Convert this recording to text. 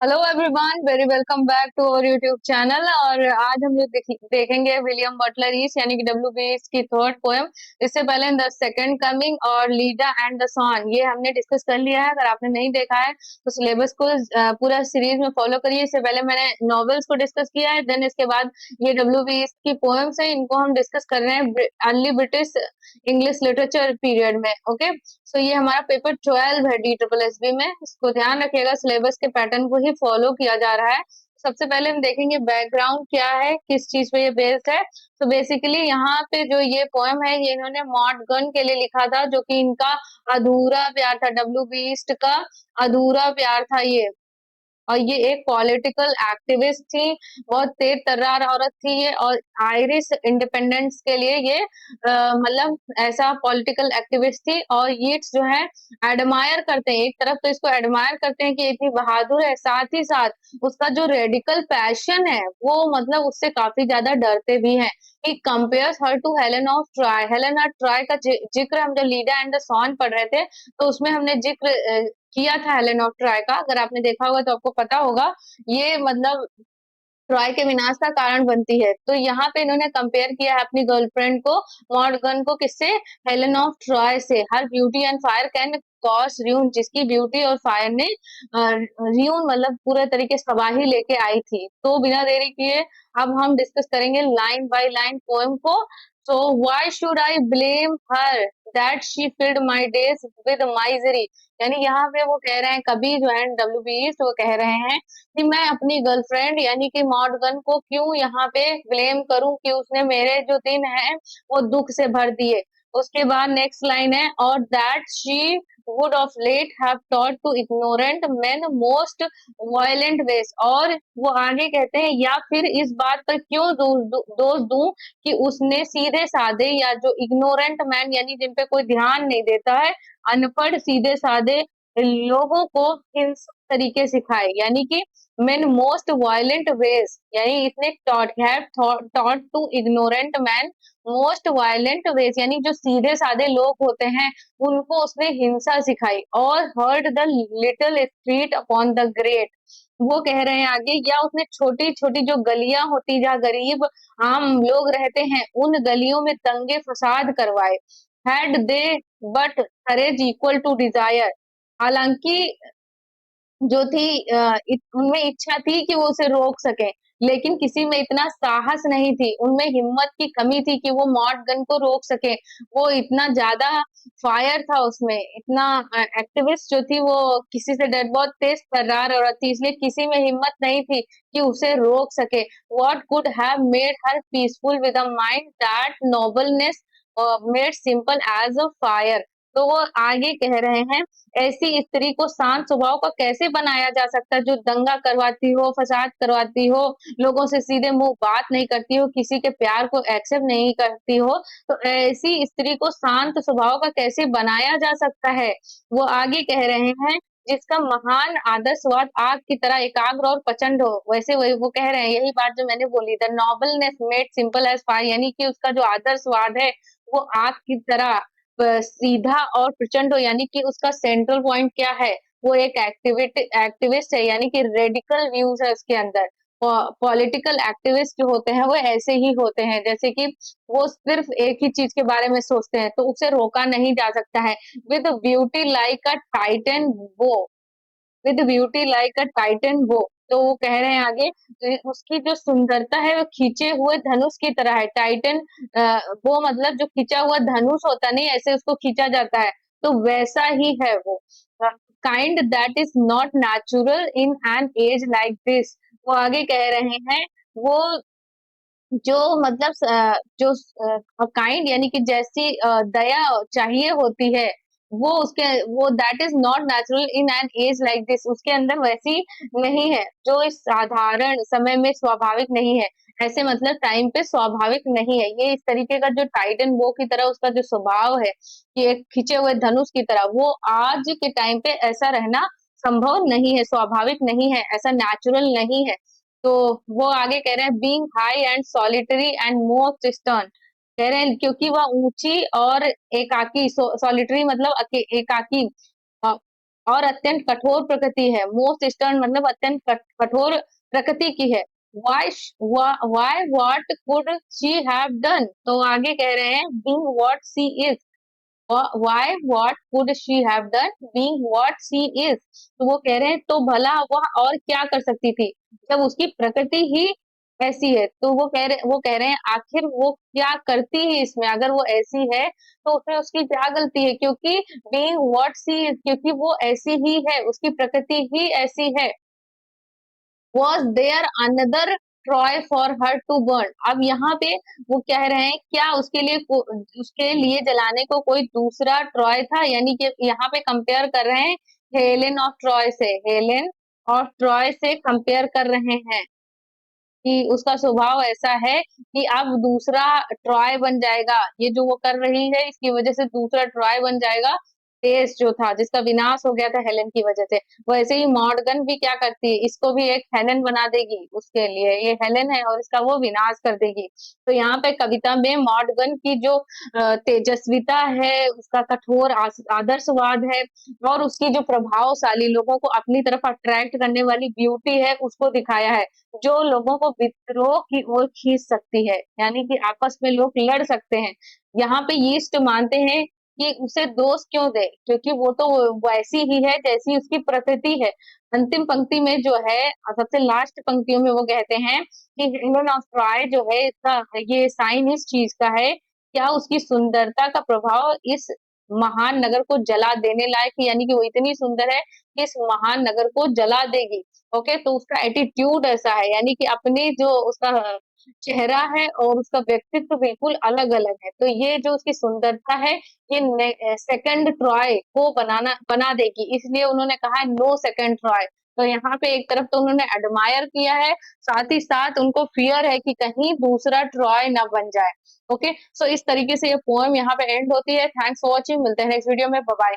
Hello everyone, very welcome back to our YouTube channel. और आज हम लोग देखेंगे विलियम बटलर ईस्ट यानी कि डब्ल्यू बी ईस्ट की थर्ड पोएम। इससे पहले द सेकंड कमिंग और लीडा एंड द सॉन ये हमने डिस्कस कर लिया है। अगर आपने नहीं देखा है तो सिलेबस को पूरा सीरीज में फॉलो करिए। इससे पहले मैंने नॉवेल्स को डिस्कस किया है, देन इसके बाद ये डब्ल्यू बी ईस्ट की पोएम्स है, इनको हम डिस्कस कर रहे हैं early British English literature period में। ओके, सो ये हमारा पेपर 12 है डी ट्रिपल एस बी में। इसको ध्यान रखिएगा, सिलेबस के पैटर्न को ही फॉलो किया जा रहा है। सबसे पहले हम देखेंगे बैकग्राउंड क्या है, किस चीज पे ये बेस्ड है। तो बेसिकली यहाँ पे जो ये पोएम है ये इन्होंने मॉडगन के लिए लिखा था, जो कि इनका अधूरा प्यार था, डब्ल्यू बी ईस्ट का अधूरा प्यार था ये। और ये एक पॉलिटिकल एक्टिविस्ट थी, बहुत तेज तर्रार औरत थी ये। और आयरिश इंडिपेंडेंस के लिए ये मतलब ऐसा पॉलिटिकल एक्टिविस्ट थी। और ये जो है एडमायर करते हैं, एक तरफ तो इसको एडमायर करते हैं कि इतनी बहादुर है, साथ ही साथ उसका जो रेडिकल पैशन है वो मतलब उससे काफी ज्यादा डरते भी हैं। He compares her to Helen of Troy. Helen of Troy का जिक्र हम जब लीडा एंड द सॉन पढ़ रहे थे तो उसमें हमने जिक्र किया था हेलेन ऑफ ट्रॉय का। अगर आपने देखा होगा तो आपको पता होगा, ये मतलब ट्रॉय के विनाश का कारण बनती है। तो यहाँ पे इन्होंने कंपेयर किया है अपनी गर्लफ्रेंड को, मॉर्गन को, किससे? हेलेन ऑफ ट्रॉय से। Her beauty and fire can cause ruin, जिसकी ब्यूटी और फायर ने र्यून मतलब पूरे तरीके से तबाही लेके आई थी। तो बिना देरी किए अब हम डिस्कस करेंगे लाइन बाय लाइन पोएम को। So why should I blame her that she field my days with misery. यानी यहाँ पे वो कह रहे हैं, कभी जो है डब्ल्यू बी वो कह रहे हैं कि मैं अपनी गर्लफ्रेंड यानी कि मॉडगन को क्यों यहाँ पे ब्लेम करूं कि उसने मेरे जो दिन हैं वो दुख से भर दिए। उसके बाद नेक्स्ट लाइन है, और that she would of late have taught to ignorant men most violent ways. और वो आगे कहते हैं, या फिर इस बात पर क्यों दोष दूं कि उसने सीधे साधे या जो इग्नोरेंट मैन यानी जिन पे कोई ध्यान नहीं देता है, अनपढ़ सीधे साधे लोगों को इस तरीके सिखाए। यानी कि मेन मोस्ट वायलेंट वेज, यानी इसने taught to ignorant man most violent ways, यानी जो सीधे साधे लोग होते हैं उनको उसने हिंसा सिखाई। और heard the little street upon the great, वो कह रहे हैं आगे, या उसने छोटी छोटी जो गलियां होती जहाँ गरीब आम लोग रहते हैं उन गलियों में दंगे फसाद करवाए। Had they but courage equal to desire, हालांकि जो थी उनमें इच्छा थी कि वो उसे रोक सके, लेकिन किसी में इतना साहस नहीं थी, उनमें हिम्मत की कमी थी कि वो मॉड गन को रोक सके। वो इतना ज्यादा फायर था उसमें, इतना एक्टिविस्ट जो थी वो किसी से डर, बहुत तेज तर्रार औरत थी, इसलिए किसी में हिम्मत नहीं थी कि उसे रोक सके। What could have made her peaceful with a mind that nobleness made simple as a fire. तो वो आगे कह रहे हैं, ऐसी स्त्री को शांत स्वभाव का कैसे बनाया जा सकता है, जो दंगा करवाती हो, फसाद करवाती हो, लोगों से सीधे मुंह बात नहीं करती हो, किसी के प्यार को एक्सेप्ट नहीं करती हो। तो ऐसी स्त्री को शांत स्वभाव का कैसे बनाया जा सकता है। वो आगे कह रहे हैं, जिसका महान आदर्शवाद आग की तरह एकाग्र और प्रचंड हो। वैसे वही वो कह रहे हैं, यही बात जो मैंने बोली, the nobleness made simple as fire, यानी कि उसका जो आदर्शवाद है वो आग की तरह सीधा और प्रचंड हो। यानी कि उसका सेंट्रल पॉइंट क्या है, वो एक एक्टिविस्ट है, यानी कि रेडिकल व्यूज है उसके अंदर। पॉलिटिकल एक्टिविस्ट जो होते हैं वो ऐसे ही होते हैं, जैसे कि वो सिर्फ एक ही चीज के बारे में सोचते हैं, तो उसे रोका नहीं जा सकता है। With beauty like a tighten bow, with beauty like a tighten bow. तो वो कह रहे हैं आगे, तो उसकी जो सुंदरता है वो खींचे हुए धनुष की तरह है। टाइटन वो मतलब जो खींचा हुआ धनुष होता नहीं, ऐसे उसको खींचा जाता है, तो वैसा ही है वो। Kind that is not natural in an age like this. वो आगे कह रहे हैं, वो जो मतलब जो काइंड यानी कि जैसी दया चाहिए होती है, वो उसके वो that is not natural in an age like this, उसके अंदर वैसी नहीं है, जो इस साधारण समय में स्वाभाविक नहीं है। ऐसे मतलब टाइम पे स्वाभाविक नहीं है ये। इस तरीके का जो टाइटन बो की तरह उसका जो स्वभाव है कि एक खींचे हुए धनुष की तरह, वो आज के टाइम पे ऐसा रहना संभव नहीं है, स्वाभाविक नहीं है, ऐसा नेचुरल नहीं है। तो वो आगे कह रहे हैं, being high and solitary and most stern, कह रहे हैं क्योंकि वह ऊंची और एकाकी, सॉलिटरी मतलब एकाकी, और अत्यंत कठोर प्रकृति है। मोस्ट स्टर्न मतलब अत्यंत कठोर प्रकृति की है। Why what could she have done, तो आगे कह रहे हैं being what she is. Why what could she have done being what she is, तो वो कह रहे हैं तो भला वह और क्या कर सकती थी जब उसकी प्रकृति ही ऐसी है। तो वो कह रहे हैं आखिर वो क्या करती है इसमें, अगर वो ऐसी है तो उसमें उसकी क्या गलती है, क्योंकि बीइंग व्हाट शी इज, क्योंकि वो ऐसी ही है, उसकी प्रकृति ही ऐसी है। Was there another Troy for her to burn, अब यहाँ पे वो कह रहे हैं क्या उसके लिए जलाने को कोई दूसरा ट्रॉय था, यानी कि यहाँ पे कंपेयर कर रहे हैं हेलेन ऑफ ट्रॉय से, हेलेन ऑफ ट्रॉय से कंपेयर कर रहे हैं कि उसका स्वभाव ऐसा है कि अब दूसरा ट्रॉय बन जाएगा, ये जो वो कर रही है इसकी वजह से दूसरा ट्रॉय बन जाएगा, देश जो था जिसका विनाश हो गया था हेलेन की वजह से। वैसे ही मॉर्गन भी क्या करती है, इसको भी एक हेलेन बना देगी, उसके लिए ये हेलेन है और इसका वो विनाश कर देगी। तो यहाँ पे कविता में मॉर्गन की जो तेजस्विता है, उसका कठोर आदर्शवाद है, और उसकी जो प्रभावशाली लोगों को अपनी तरफ अट्रैक्ट करने वाली ब्यूटी है, उसको दिखाया है, जो लोगों को विद्रोह की ओर खींच सकती है, यानी कि आपस में लोग लड़ सकते हैं। यहाँ पे यीस्ट मानते हैं कि उसे दोष क्यों दे, क्योंकि वो तो वैसी ही है जैसी उसकी प्रकृति है। अंतिम पंक्ति में जो है, सबसे लास्ट पंक्तियों में वो कहते हैं कि हेलेन ऑफ ट्रॉय जो है, इसका ये साइन इस चीज का है, क्या उसकी सुंदरता का प्रभाव इस महान नगर को जला देने लायक है, यानी कि वो इतनी सुंदर है कि इस महान नगर को जला देगी। ओके, तो उसका एटीट्यूड ऐसा है, यानी कि अपने जो उसका चेहरा है और उसका व्यक्तित्व बिल्कुल अलग अलग है। तो ये जो उसकी सुंदरता है, ये सेकंड ट्रॉय को बना देगी, इसलिए उन्होंने कहा है नो सेकंड ट्रॉय। तो यहाँ पे एक तरफ तो उन्होंने एडमायर किया है, साथ ही साथ उनको फियर है कि कहीं दूसरा ट्रॉय ना बन जाए। ओके, सो इस तरीके से ये पोएम यहाँ पे एंड होती है। थैंक्स फॉर वॉचिंग, मिलते हैं नेक्स्ट वीडियो में, बाय बाय।